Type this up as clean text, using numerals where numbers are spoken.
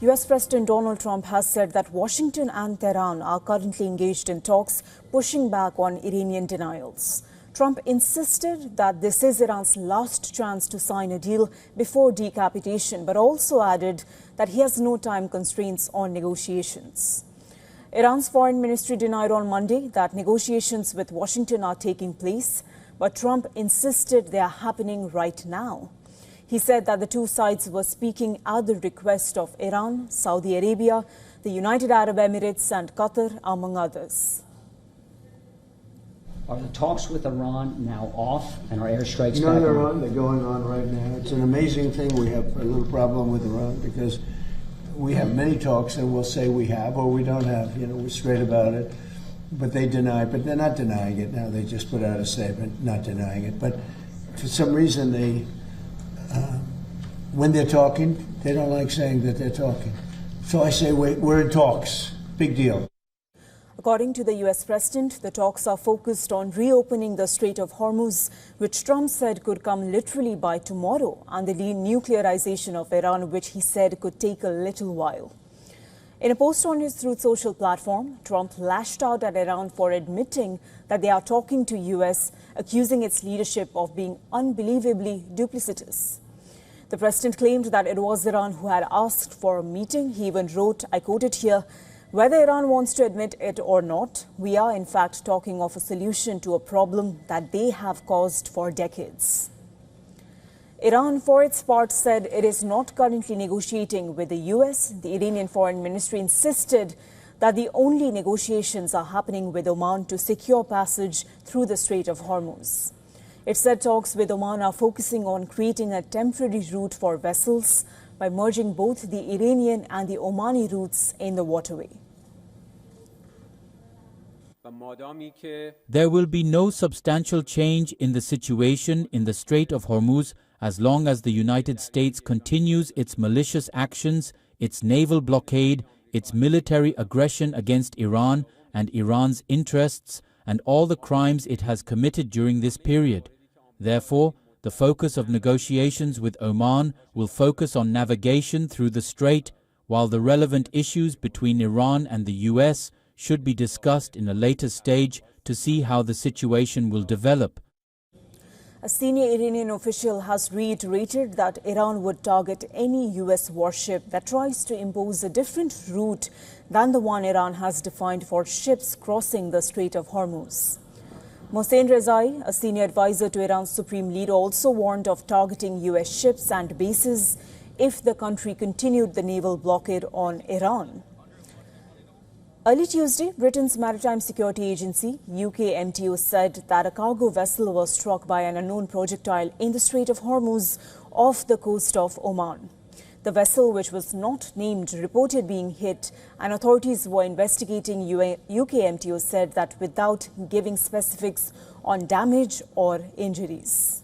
US President Donald Trump has said that Washington and Tehran are currently engaged in talks pushing back on Iranian denials. Trump insisted that this is Iran's last chance to sign a deal before decapitation, but also added that he has no time constraints on negotiations. Iran's foreign ministry denied on Monday that negotiations with Washington are taking place, but Trump insisted they are happening right now. He said that the two sides were speaking at the request of Iran, Saudi Arabia, the United Arab Emirates and Qatar, among others. Are the talks with Iran now off and are airstrikes No, back they're on? on. They're going on right now. It's an amazing thing. We have a little problem with Iran because we have many talks and we'll say we have or we don't have. You know, we're straight about it. But they deny, but they're not denying it now. They just put out a statement not denying it. But for some reason, when they're talking, they don't like saying that they're talking. So I say we're in talks. Big deal. According to the US president, the talks are focused on reopening the Strait of Hormuz, which Trump said could come literally by tomorrow, and the denuclearization of Iran, which he said could take a little while. In a post on his Truth Social platform, Trump lashed out at Iran for admitting that they are talking to US, accusing its leadership of being unbelievably duplicitous. The president claimed that it was Iran who had asked for a meeting. He even wrote, I quote it here, "Whether Iran wants to admit it or not, we are in fact talking of a solution to a problem that they have caused for decades." Iran, for its part, said it is not currently negotiating with the US. The Iranian Foreign Ministry insisted that the only negotiations are happening with Oman to secure passage through the Strait of Hormuz. It said talks with Oman are focusing on creating a temporary route for vessels by merging both the Iranian and the Omani routes in the waterway. There will be no substantial change in the situation in the Strait of Hormuz as long as the United States continues its malicious actions, its naval blockade, its military aggression against Iran and Iran's interests, and all the crimes it has committed during this period. Therefore, the focus of negotiations with Oman will focus on navigation through the strait, while the relevant issues between Iran and the US should be discussed in a later stage to see how the situation will develop. A senior Iranian official has reiterated that Iran would target any US warship that tries to impose a different route than the one Iran has defined for ships crossing the Strait of Hormuz. Mohsen Rezai, a senior advisor to Iran's supreme leader, also warned of targeting US ships and bases if the country continued the naval blockade on Iran. Early Tuesday, Britain's Maritime Security Agency, UK MTO, said that a cargo vessel was struck by an unknown projectile in the Strait of Hormuz off the coast of Oman. The vessel, which was not named, reported being hit, and authorities were investigating. UK MTO said that without giving specifics on damage or injuries.